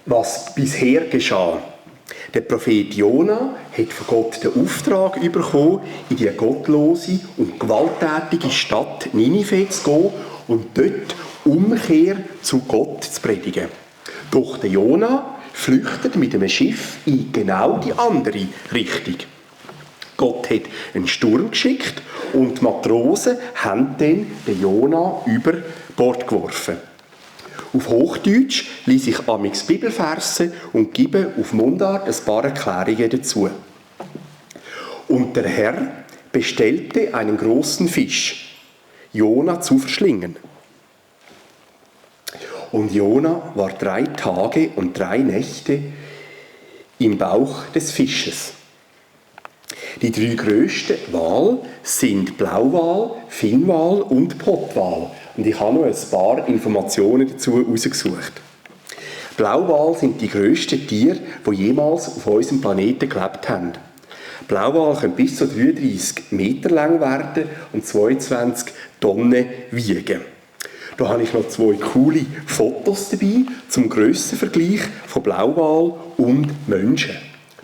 Was bisher geschah. Der Prophet Jona hat von Gott den Auftrag bekommen, in die gottlose und gewalttätige Stadt Ninive zu gehen und dort Umkehr zu Gott zu predigen. Doch der Jona flüchtet mit einem Schiff in genau die andere Richtung. Gott hat einen Sturm geschickt und die Matrosen haben dann den Jona über Bord geworfen. Auf Hochdeutsch lese ich amix Bibelverse und gebe auf Mundart ein paar Erklärungen dazu. Und der Herr bestellte einen großen Fisch, Jona zu verschlingen. Und Jona war 3 Tage und 3 Nächte im Bauch des Fisches. Die 3 grössten Wale sind Blauwal, Finnwal und Pottwal. Und ich habe noch ein paar Informationen dazu herausgesucht. Blauwale sind die grössten Tiere, die jemals auf unserem Planeten gelebt haben. Blauwale können bis zu 33 Meter lang werden und 22 Tonnen wiegen. Da habe ich noch 2 coole Fotos dabei zum Grössenvergleich von Blauwal und Menschen.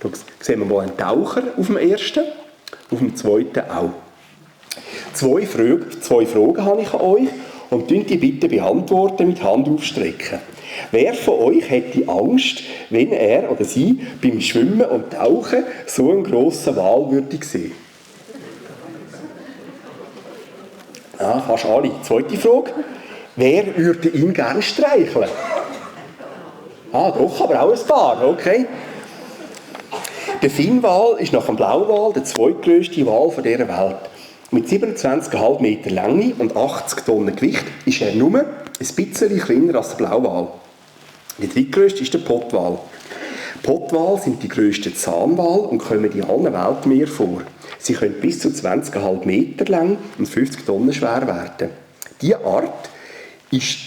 Da sehen wir mal einen Taucher auf dem ersten, auf dem zweiten auch. 2 Fragen habe ich an euch und die bitte beantworten mit Hand aufstrecken. Wer von euch hätte Angst, wenn er oder sie beim Schwimmen und Tauchen so einen grossen Wal würde sehen? Fast alle. Zweite Frage. Wer würde ihn gerne streicheln? Doch, aber auch ein paar, okay. Der Finnwal ist nach dem Blauwal der zweitgrösste Wal dieser Welt. Mit 27,5 Meter Länge und 80 Tonnen Gewicht ist er nur ein bisschen kleiner als der Blauwal. Der drittgrösste ist der Pottwal. Pottwal sind die grössten Zahnwale und kommen in allen Weltmeeren vor. Sie können bis zu 20,5 Meter lang und 50 Tonnen schwer werden. Diese Art ist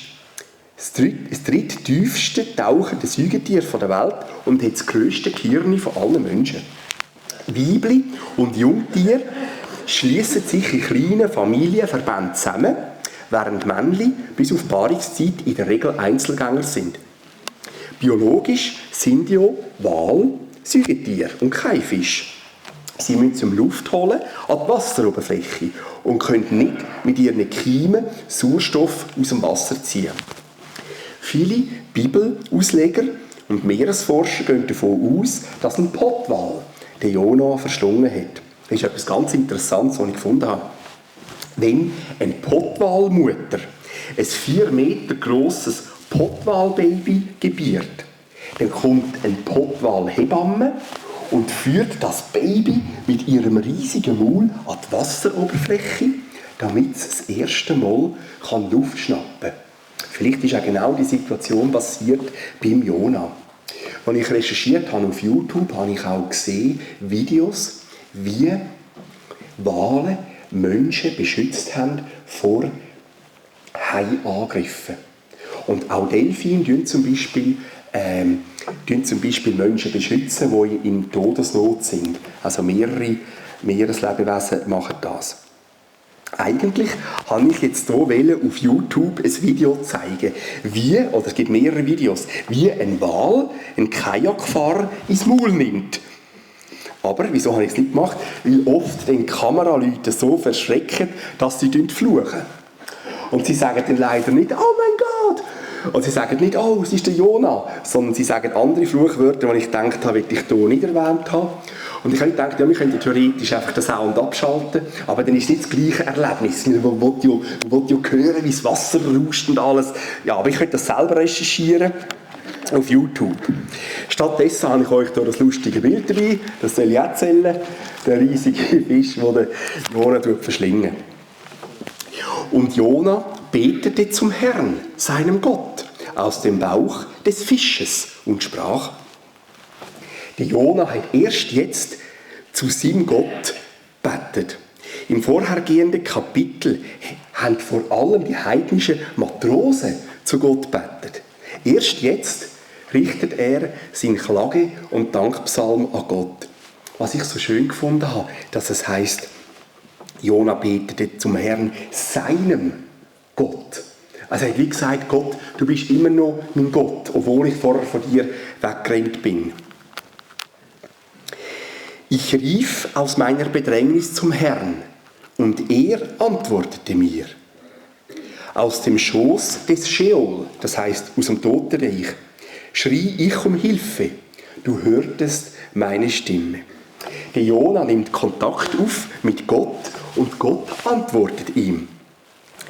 das dritttiefste tauchende Säugetier der Welt und hat das grösste Gehirn von allen Menschen. Weibli und Jungtiere schließen sich in kleinen Familienverbänden zusammen, während Männchen bis auf die Paarungszeit in der Regel Einzelgänger sind. Biologisch sind ja Wale Säugetiere und kein Fisch. Sie müssen zum Luft holen an die Wasseroberfläche und können nicht mit ihren Kiemen Sauerstoff aus dem Wasser ziehen. Viele Bibelausleger und Meeresforscher gehen davon aus, dass ein Pottwal den Jona verschlungen hat. Das ist etwas ganz Interessantes, was ich gefunden habe. Wenn eine Pottwalmutter ein 4 Meter grosses Pottwalbaby gebiert, dann kommt eine Pottwalhebamme und führt das Baby mit ihrem riesigen Maul an die Wasseroberfläche, damit es das erste Mal Luft schnappen kann. Vielleicht ist auch genau die Situation passiert beim Jona. Als ich recherchiert habe auf YouTube, habe ich auch gesehen Videos, wie Wale Menschen beschützt haben vor Haiangriffen. Und auch Delfine tun zum Beispiel Menschen beschützen, die in Todesnot sind. Also mehrere Meereslebewesen machen das. Eigentlich wollte ich jetzt hier auf YouTube ein Video zeigen, es gibt mehrere Videos, wie ein Wal einen Kajakfahrer ins Maul nimmt. Aber wieso habe ich es nicht gemacht? Weil oft den Kameraleute so verschrecken, dass sie fluchen. Und sie sagen dann leider nicht, oh mein Gott! Und sie sagen nicht, oh, es ist der Jona, sondern sie sagen andere Fluchwörter, die ich gedacht habe, will ich hier nicht erwähnt haben. Und ich habe gedacht, ja, wir könnten theoretisch einfach den Sound abschalten, aber dann ist es nicht das gleiche Erlebnis. Man will ja hören, wie das Wasser rauscht und alles. Ja, aber ich könnte das selber recherchieren auf YouTube. Stattdessen habe ich euch hier das lustige Bild dabei, das soll ich erzählen, der riesige Fisch, den der Jona verschlingen. Und Jona betete zum Herrn, seinem Gott, aus dem Bauch des Fisches und sprach: Der Jona hat erst jetzt zu seinem Gott betet. Im vorhergehenden Kapitel haben vor allem die heidnischen Matrosen zu Gott betet. Erst jetzt richtet er seinen Klage- und Dankpsalm an Gott. Was ich so schön gefunden habe, dass es heisst, Jona betete zum Herrn, seinem Gott. Also er hat wie gesagt, Gott, du bist immer noch mein Gott, obwohl ich vorher von dir weggerannt bin. Ich rief aus meiner Bedrängnis zum Herrn und er antwortete mir. Aus dem Schoß des Scheol, das heißt aus dem Totenreich, schrie ich um Hilfe. Du hörtest meine Stimme. Der Jona nimmt Kontakt auf mit Gott und Gott antwortet ihm.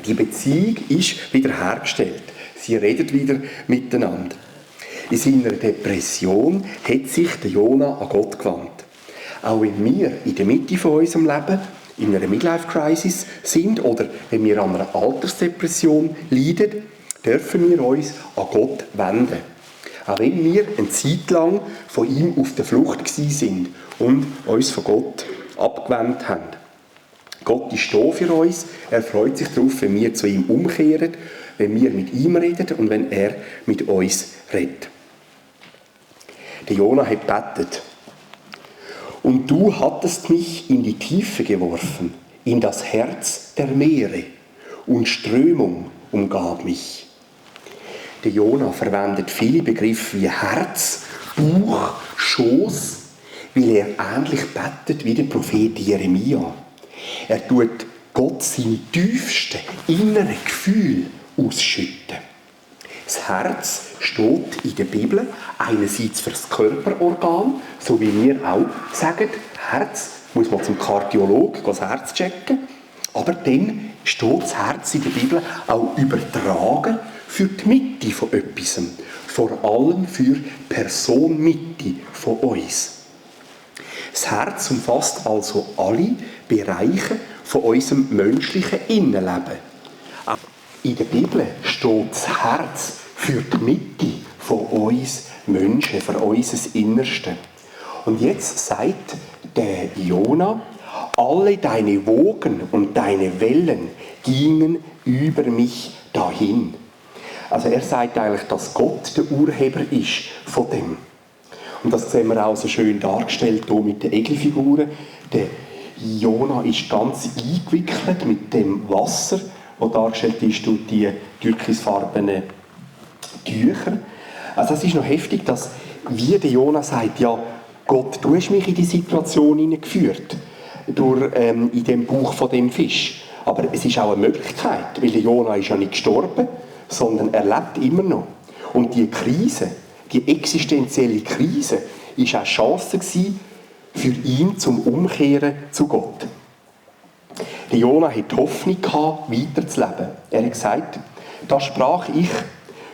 Die Beziehung ist wiederhergestellt. Sie reden wieder miteinander. In seiner Depression hat sich der Jona an Gott gewandt. Auch wenn wir in der Mitte von unserem Leben in einer Midlife-Crisis sind oder wenn wir an einer Altersdepression leiden, dürfen wir uns an Gott wenden. Auch wenn wir eine Zeit lang von ihm auf der Flucht sind und uns von Gott abgewendet haben. Gott ist da für uns, er freut sich darauf, wenn wir zu ihm umkehren, wenn wir mit ihm reden und wenn er mit uns redet. Der Jona hat gebetet. Und du hattest mich in die Tiefe geworfen, in das Herz der Meere, und Strömung umgab mich. Der Jona verwendet viele Begriffe wie Herz, Bauch, Schoß, weil er ähnlich betet wie der Prophet Jeremia. Er tut Gott seine tiefsten inneren Gefühle ausschütten. Das Herz steht in der Bibel einerseits für das Körperorgan, so wie wir auch sagen, Herz muss man zum Kardiologen das Herz checken, aber dann steht das Herz in der Bibel auch übertragen für die Mitte von etwas, vor allem für die Personenmitte von uns. Das Herz umfasst also alle Bereiche von unserem menschlichen Innenleben. In der Bibel steht das Herz für die Mitte von uns Menschen, für unser Innerste. Und jetzt sagt der Jona, alle deine Wogen und deine Wellen gingen über mich dahin. Also er sagt eigentlich, dass Gott der Urheber ist von dem. Und das sehen wir auch so schön dargestellt hier mit den Egelfiguren. Der Jona ist ganz eingewickelt mit dem Wasser, das dargestellt ist durch die türkisfarbenen Tücher. Also es ist noch heftig, dass wie der Jona sagt, ja, Gott, du hast mich in die Situation hineingeführt, in dem Bauch von dem Fisch. Aber es ist auch eine Möglichkeit, weil der Jona ist ja nicht gestorben, sondern er lebt immer noch. Und die Krise, die existenzielle Krise, war auch eine Chance für ihn zum Umkehren zu Gott. Der Jona hatte Hoffnung gehabt, weiterzuleben. Er hat gesagt, da sprach ich,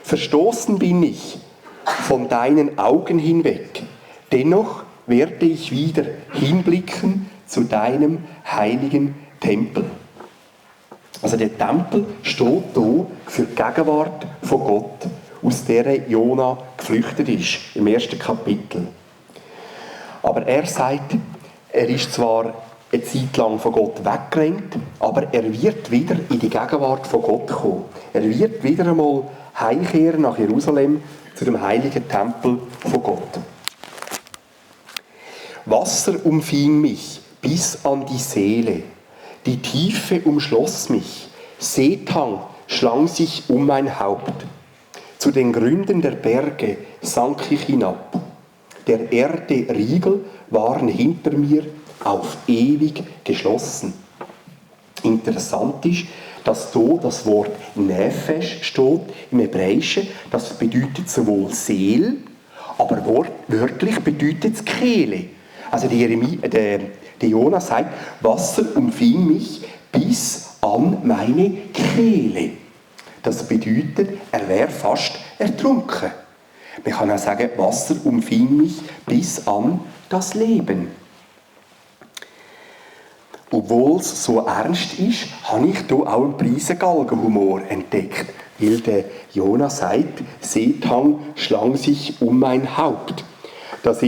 verstoßen bin ich von deinen Augen hinweg. Dennoch werde ich wieder hinblicken zu deinem heiligen Tempel. Also der Tempel steht hier für die Gegenwart von Gott, aus der Jona geflüchtet ist, im 1. Kapitel. Aber er sagt, er ist zwar eine Zeit lang von Gott weggerannt, aber er wird wieder in die Gegenwart von Gott kommen. Er wird wieder einmal heimkehren nach Jerusalem, zu dem heiligen Tempel von Gott. Wasser umfing mich bis an die Seele, die Tiefe umschloss mich, Seetang schlang sich um mein Haupt. Zu den Gründen der Berge sank ich hinab. Der Erde Riegel waren hinter mir auf ewig geschlossen. Interessant ist, dass hier das Wort Nefesh steht im Hebräischen. Das bedeutet sowohl Seele, aber wörtlich bedeutet es Kehle. Also der Jona sagt, Wasser umfing mich bis an meine Kehle. Das bedeutet, er wäre fast ertrunken. Man kann auch sagen, Wasser umfing mich bis an das Leben. Obwohl es so ernst ist, habe ich hier auch einen Preisengalgenhumor entdeckt. Weil der Jona sagt, Seetang schlang sich um mein Haupt. Das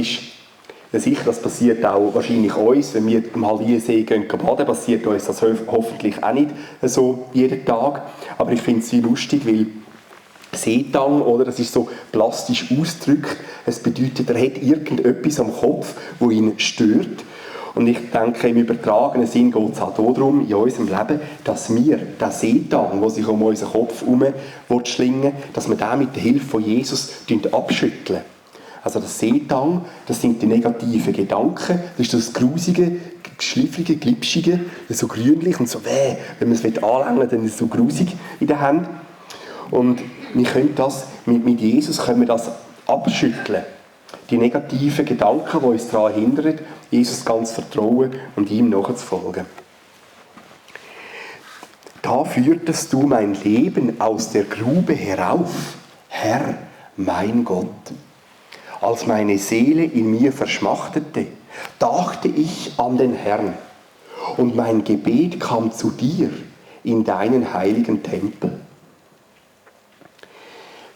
passiert auch wahrscheinlich uns, wenn wir am Halliersee gehen baden, passiert uns das hoffentlich auch nicht so jeden Tag. Aber ich finde es sehr lustig, weil Seetang, oder, das ist so plastisch ausgedrückt. Es bedeutet, er hat irgendetwas am Kopf, das ihn stört. Und ich denke, im übertragenen Sinn geht es auch darum, in unserem Leben, dass wir den Seetang, der sich um unseren Kopf herum schlingen, dass wir den mit der Hilfe von Jesus abschütteln. Also das Seetang, das sind die negativen Gedanken, das ist das grusige, schliffrige, glitschige, so grünlich und so wenn man es anlängen, dann ist es so grusig in den Händen. Und wir können das, mit Jesus können wir das abschütteln. Die negativen Gedanken, die uns daran hindern, Jesus ganz vertrauen und ihm nachzufolgen. Da führtest du mein Leben aus der Grube herauf, Herr, mein Gott. Als meine Seele in mir verschmachtete, dachte ich an den Herrn, und mein Gebet kam zu dir in deinen heiligen Tempel.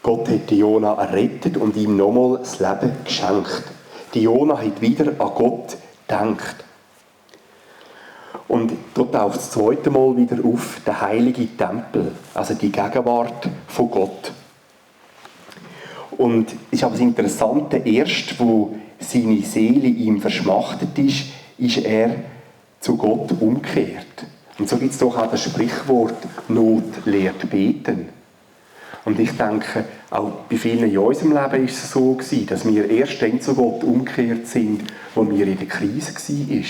Gott hat Jona errettet und ihm nochmal das Leben geschenkt. Die Jona hat wieder an Gott gedacht. Und dort taucht das zweite Mal wieder auf, der heilige Tempel, also die Gegenwart von Gott. Und es ist aber das Interessante, erst wo seine Seele ihm verschmachtet ist er zu Gott umgekehrt. Und so gibt es doch auch das Sprichwort, Not lehrt beten. Und ich denke, auch bei vielen in unserem Leben ist es so gewesen, dass wir erst dann zu Gott umgekehrt sind, wo wir in der Krise waren.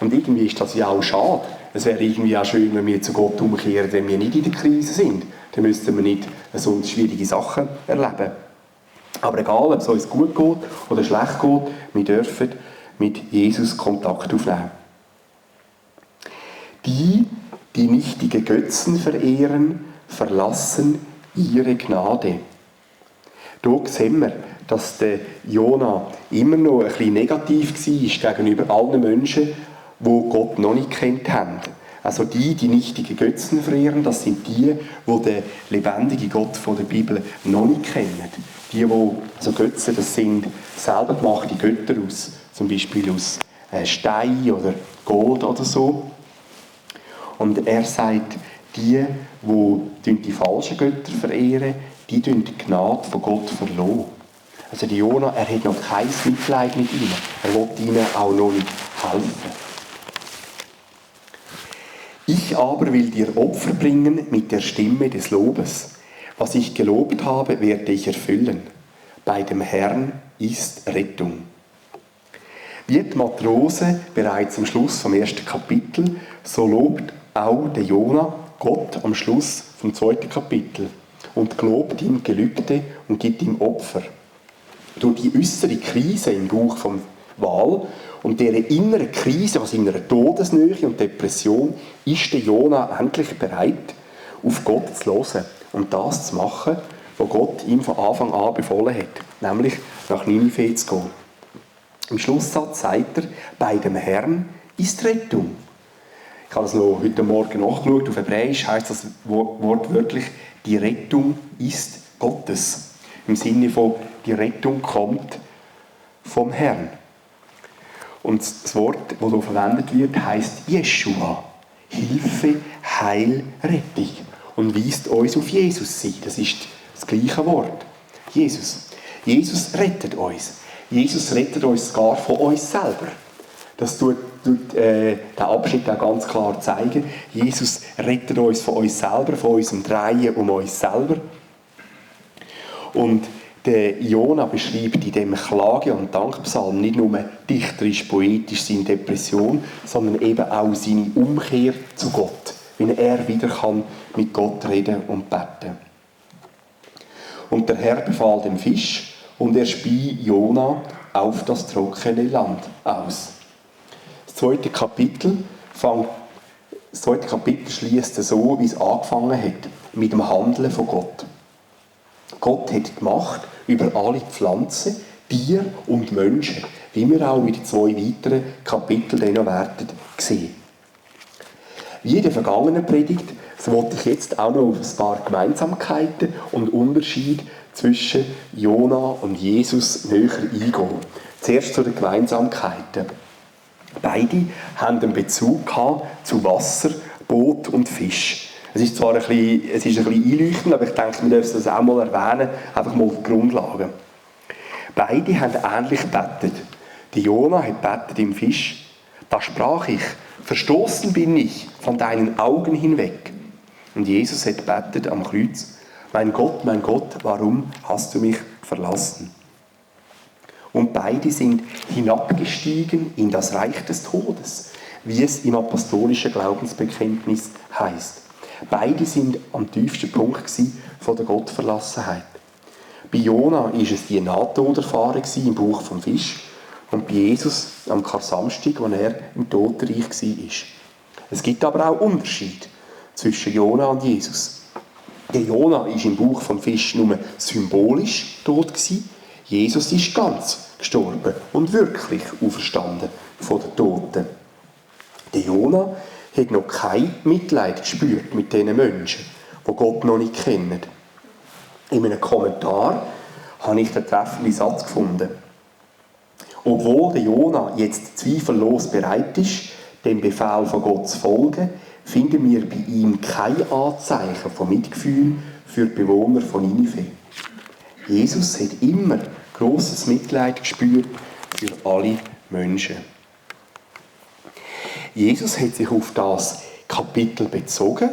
Und irgendwie ist das ja auch schade. Es wäre irgendwie auch schön, wenn wir zu Gott umkehren, wenn wir nicht in der Krise sind. Dann müssten wir nicht so schwierige Sachen erleben. Aber egal, ob es uns gut geht oder schlecht geht, wir dürfen mit Jesus Kontakt aufnehmen. Die nichtige Götzen verehren, verlassen ihre Gnade. Hier sehen wir, dass der Jona immer noch ein bisschen negativ war gegenüber allen Menschen, die Gott noch nicht kennt haben. Also die nichtige Götzen verehren, das sind die den lebendigen Gott von der Bibel noch nicht kennen. Also Götzen, das sind selber gemachte Götter aus, zum Beispiel aus Stein oder Gold oder so. Und er sagt, die falschen Götter verehren, die die Gnade von Gott verlassen. Also die Jona, er hat noch kein Mitleid mit ihnen. Er will ihnen auch noch nicht helfen. Ich aber will dir Opfer bringen mit der Stimme des Lobes. Was ich gelobt habe, werde ich erfüllen. Bei dem Herrn ist Rettung. Wie die Matrose bereits am Schluss vom 1. Kapitel, so lobt auch der Jona Gott am Schluss vom 2. Kapitel und gelobt ihm Gelübde und gibt ihm Opfer. Durch die äußere Krise im Buch vom Wal und dieser inneren Krise, was in einer Todesnähe und Depression, ist der Jona endlich bereit, auf Gott zu hören und das zu machen, was Gott ihm von Anfang an befohlen hat, nämlich nach Ninive zu gehen. Im Schlusssatz sagt er, bei dem Herrn ist Rettung. Ich habe das noch heute Morgen nachgeschaut. Auf Hebräisch heisst das Wort wirklich, die Rettung ist Gottes. Im Sinne von, die Rettung kommt vom Herrn. Und das Wort, das hier verwendet wird, heisst Jeschua. Hilfe, Heil, Rettung. Und weist uns auf Jesus hin. Das ist das gleiche Wort. Jesus. Jesus rettet uns. Jesus rettet uns sogar von uns selber. Das tut der Abschnitt auch ganz klar zeigen. Jesus rettet uns von uns selber, von unserem Drehen um uns selber. Und der Jona beschreibt in diesem Klage- und Dankpsalm nicht nur dichterisch-poetisch seine Depression, sondern eben auch seine Umkehr zu Gott, wenn er wieder mit Gott reden und beten. Und der Herr befahl dem Fisch, und er spie Jona auf das trockene Land aus. Das zweite Kapitel schließt so, wie es angefangen hat, mit dem Handeln von Gott. Gott hat die Macht über alle Pflanzen, Tiere und Menschen, wie wir auch in den 2 weiteren Kapiteln noch werden sehen. Wie in der vergangenen Predigt, so wollte ich jetzt auch noch auf ein paar Gemeinsamkeiten und Unterschiede zwischen Jona und Jesus näher eingehen. Zuerst zu den Gemeinsamkeiten. Beide haben einen Bezug zu Wasser, Boot und Fisch. Es ist zwar ein bisschen einleuchtend, aber ich denke, wir dürfen das auch mal erwähnen, einfach mal die Grundlagen. Beide haben ähnlich gebetet. Die Jona hat gebetet im Fisch, Da sprach ich, verstoßen bin ich von deinen Augen hinweg. Und Jesus hat gebetet am Kreuz, mein Gott, warum hast du mich verlassen? Und beide sind hinabgestiegen in das Reich des Todes, wie es im apostolischen Glaubensbekenntnis heißt. Beide sind am tiefsten Punkt von der Gottverlassenheit. Bei Jona war es die Nahtoderfahrung im Bauch vom Fisch und bei Jesus am Karsamstag, als er im Totenreich war. Es gibt aber auch Unterschiede zwischen Jona und Jesus. Der Jona ist im Bauch vom Fisch nur symbolisch tot gewesen. Jesus ist ganz gestorben und wirklich auferstanden von den Toten. Der Jona hat noch kein Mitleid gespürt mit diesen Menschen, die Gott noch nicht kennen. In einem Kommentar habe ich den treffenden Satz gefunden. Obwohl der Jona jetzt zweifellos bereit ist, dem Befehl von Gott zu folgen, finden wir bei ihm kein Anzeichen von Mitgefühl für die Bewohner von Ninive. Jesus hat immer grosses Mitleid gespürt für alle Menschen. Jesus hat sich auf das Kapitel bezogen,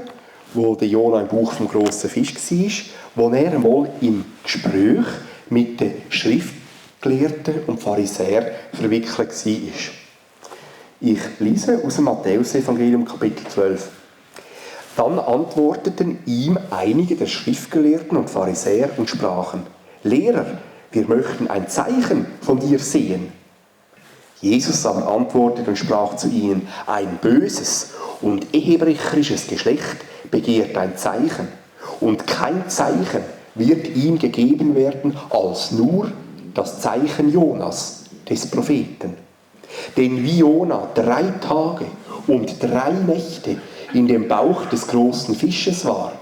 wo der Jona im Bauch vom grossen Fisch war, wo er einmal im Gespräch mit den Schriftgelehrten und Pharisäern verwickelt war. Ich lese aus dem Matthäus-Evangelium, Kapitel 12. Dann antworteten ihm einige der Schriftgelehrten und Pharisäer und sprachen, Lehrer, wir möchten ein Zeichen von dir sehen. Jesus aber antwortete und sprach zu ihnen, ein böses und ehebrecherisches Geschlecht begehrt ein Zeichen, und kein Zeichen wird ihm gegeben werden, als nur das Zeichen Jonas, des Propheten. Denn wie Jona 3 Tage und 3 Nächte in dem Bauch des großen Fisches war,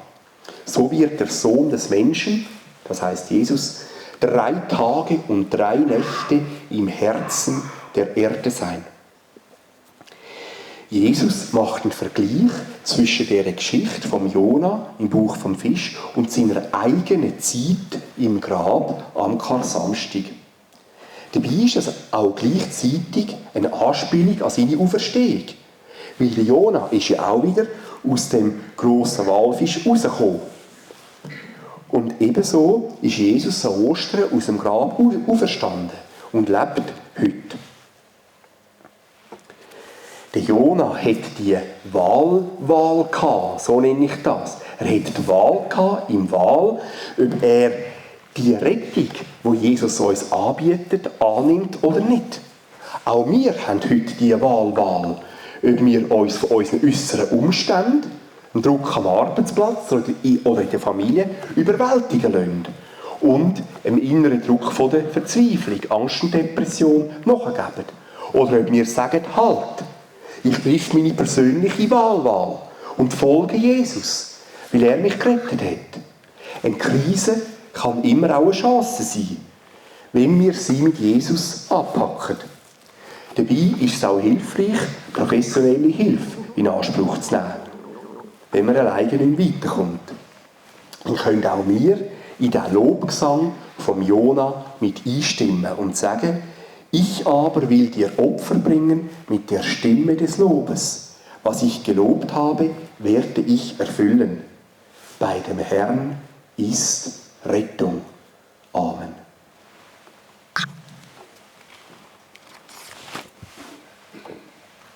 so wird der Sohn des Menschen, das heißt Jesus, 3 Tage und 3 Nächte im Herzen der Erde sein. Jesus macht einen Vergleich zwischen der Geschichte vom Jona im Bauch vom Fisch und seiner eigenen Zeit im Grab am Karsamstag. Dabei ist es auch gleichzeitig eine Anspielung an seine Auferstehung. Weil der Jona ist ja auch wieder aus dem grossen Walfisch rausgekommen. Und ebenso ist Jesus an Ostern aus dem Grab auferstanden und lebt heute. Der Jona hat die Wahl gehabt, so nenne ich das. Er hat die Wahl gehabt, im Wahl, ob er die Rettung, die Jesus uns anbietet, annimmt oder nicht. Auch wir haben heute die Wahl, ob wir uns von unseren äußeren Umständen, dem Druck am Arbeitsplatz oder in der Familie überwältigen lassen und dem inneren Druck von der Verzweiflung, Angst und Depression nachgeben. Oder ob wir sagen, halt, ich treffe meine persönliche Wahl und folge Jesus, weil er mich gerettet hat. Eine Krise kann immer auch eine Chance sein, wenn wir sie mit Jesus anpacken. Dabei ist es auch hilfreich, professionelle Hilfe in Anspruch zu nehmen, wenn man alleine nicht weiterkommt. Dann können auch wir in den Lobgesang vom Jona mit einstimmen und sagen, ich aber will dir Opfer bringen mit der Stimme des Lobes. Was ich gelobt habe, werde ich erfüllen. Bei dem Herrn ist Rettung. Amen.